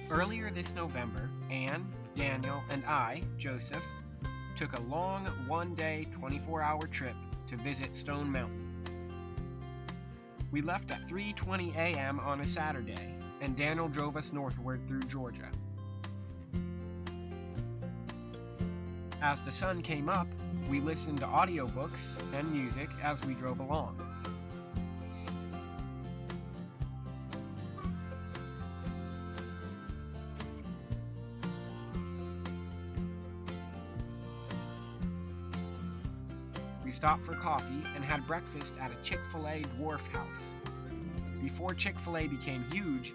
Earlier this November, Anne, Daniel, and I, Joseph, took a long one-day, 24-hour trip to visit Stone Mountain. We left at 3:20 a.m. on a Saturday, and Daniel drove us northward through Georgia. As the sun came up, we listened to audiobooks and music as we drove along. We stopped for coffee and had breakfast at a Chick-fil-A Dwarf House. Before Chick-fil-A became huge,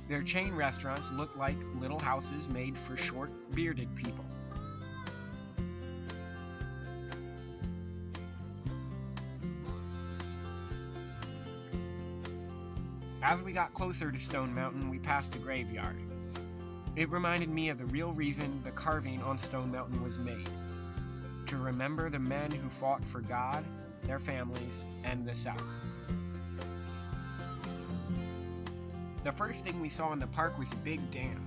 their chain restaurants looked like little houses made for short, bearded people. As we got closer to Stone Mountain, we passed a graveyard. It reminded me of the real reason the carving on Stone Mountain was made: to remember the men who fought for God, their families, and the South. The first thing we saw in the park was a big dam.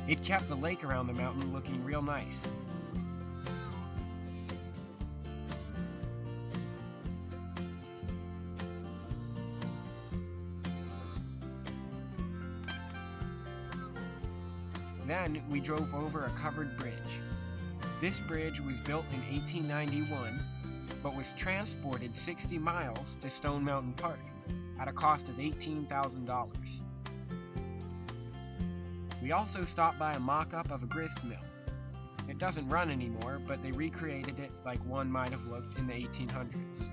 It kept the lake around the mountain looking real nice. Then we drove over a covered bridge. This bridge was built in 1891, but was transported 60 miles to Stone Mountain Park at a cost of $18,000. We also stopped by a mock-up of a grist mill. It doesn't run anymore, but they recreated it like one might have looked in the 1800s.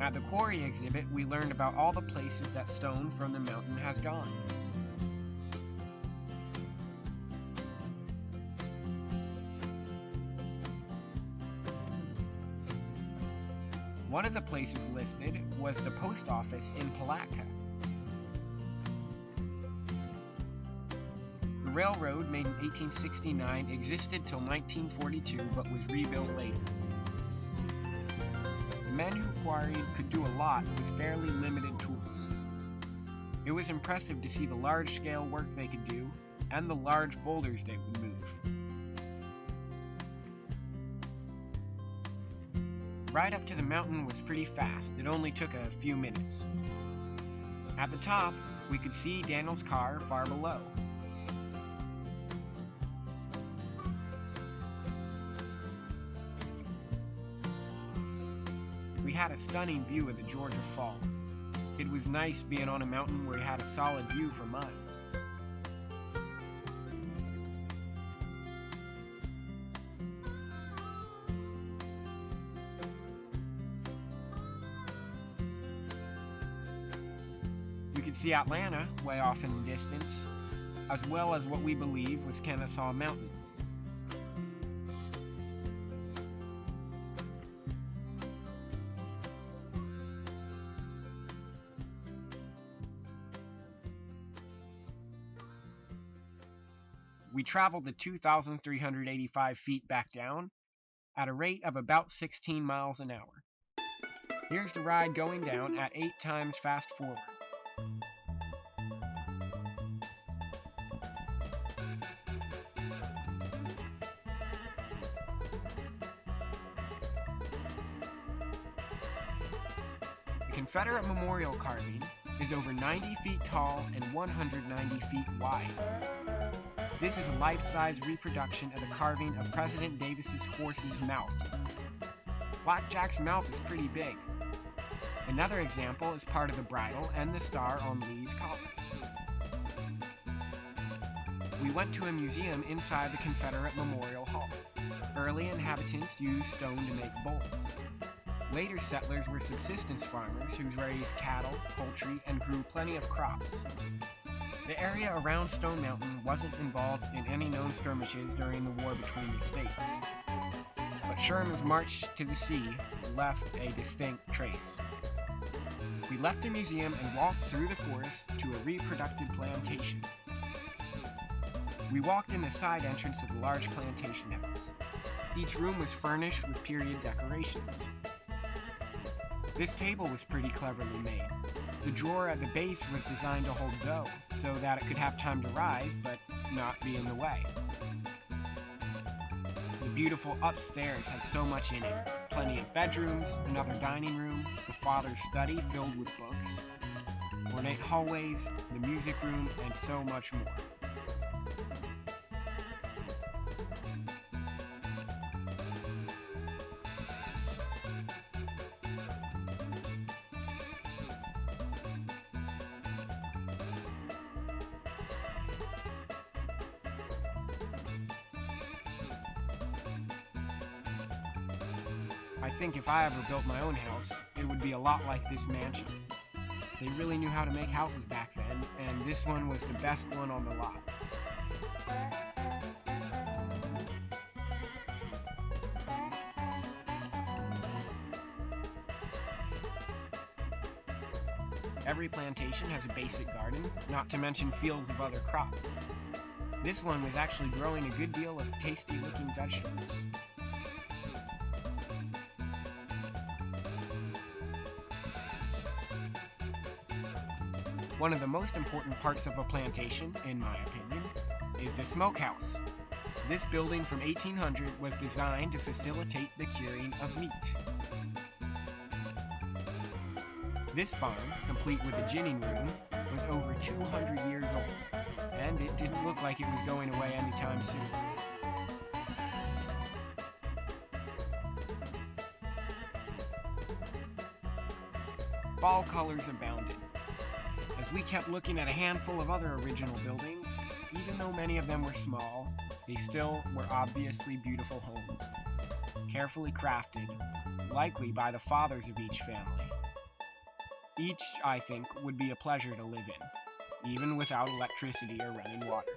At the quarry exhibit, we learned about all the places that stone from the mountain has gone. One of the places listed was the post office in Palatka. The railroad, made in 1869, existed till 1942 but was rebuilt later. The men who quarried could do a lot with fairly limited tools. It was impressive to see the large-scale work they could do and the large boulders they would move. The ride up to the mountain was pretty fast. It only took a few minutes. At the top, we could see Daniel's car far below. We had a stunning view of the Georgia Fall. It was nice being on a mountain where you had a solid view for miles. We could see Atlanta way off in the distance, as well as what we believe was Kennesaw Mountain. We traveled the 2,385 feet back down at a rate of about 16 miles an hour. Here's the ride going down at 8 times fast forward. The Confederate memorial carving is over 90 feet tall and 190 feet wide. This is a life-size reproduction of the carving of President Davis's horse's mouth. Blackjack's mouth is pretty big. Another example is part of the bridle and the star on Lee's collar. We went to a museum inside the Confederate Memorial Hall. Early inhabitants used stone to make bowls. Later settlers were subsistence farmers who raised cattle, poultry, and grew plenty of crops. The area around Stone Mountain wasn't involved in any known skirmishes during the war between the states, but Sherman's march to the sea left a distinct trace. We left the museum and walked through the forest to a reproductive plantation. We walked in the side entrance of the large plantation house. Each room was furnished with period decorations. This table was pretty cleverly made. The drawer at the base was designed to hold dough, so that it could have time to rise, but not be in the way. The beautiful upstairs had so much in it. Plenty of bedrooms, another dining room, the father's study filled with books, ornate hallways, the music room, and so much more. I think if I ever built my own house, it would be a lot like this mansion. They really knew how to make houses back then, and this one was the best one on the lot. Every plantation has a basic garden, not to mention fields of other crops. This one was actually growing a good deal of tasty-looking vegetables. One of the most important parts of a plantation, in my opinion, is the smokehouse. This building from 1800 was designed to facilitate the curing of meat. This barn, complete with a ginning room, was over 200 years old, and it didn't look like it was going away anytime soon. Fall colors abounded. As we kept looking at a handful of other original buildings, even though many of them were small, they still were obviously beautiful homes, carefully crafted, likely by the fathers of each family. Each, I think, would be a pleasure to live in, even without electricity or running water.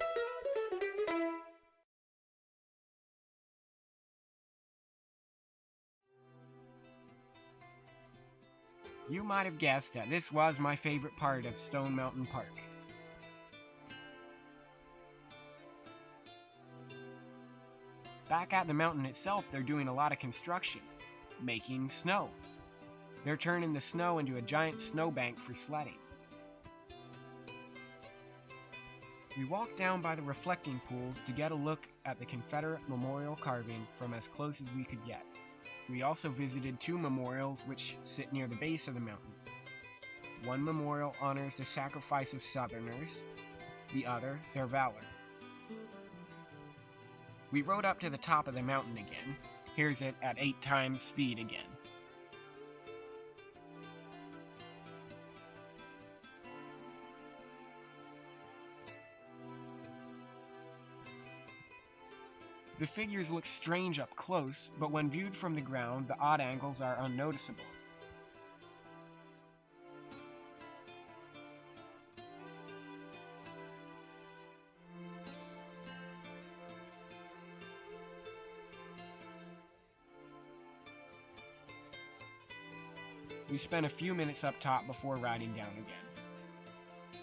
You might have guessed that this was my favorite part of Stone Mountain Park. Back at the mountain itself, they're doing a lot of construction, making snow. They're turning the snow into a giant snowbank for sledding. We walked down by the reflecting pools to get a look at the Confederate memorial carving from as close as we could get. We also visited two memorials which sit near the base of the mountain. One memorial honors the sacrifice of Southerners, the other their valor. We rode up to the top of the mountain again. Here's it at 8 times speed again. The figures look strange up close, but when viewed from the ground, the odd angles are unnoticeable. We spent a few minutes up top before riding down again.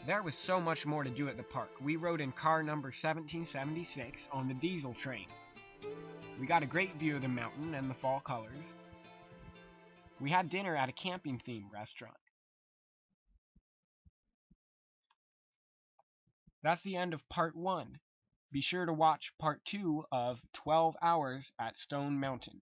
There was so much more to do at the park. We rode in car number 1776 on the diesel train. We got a great view of the mountain and the fall colors. We had dinner at a camping-themed restaurant. That's the end of part 1. Be sure to watch part 2 of 12 Hours at Stone Mountain.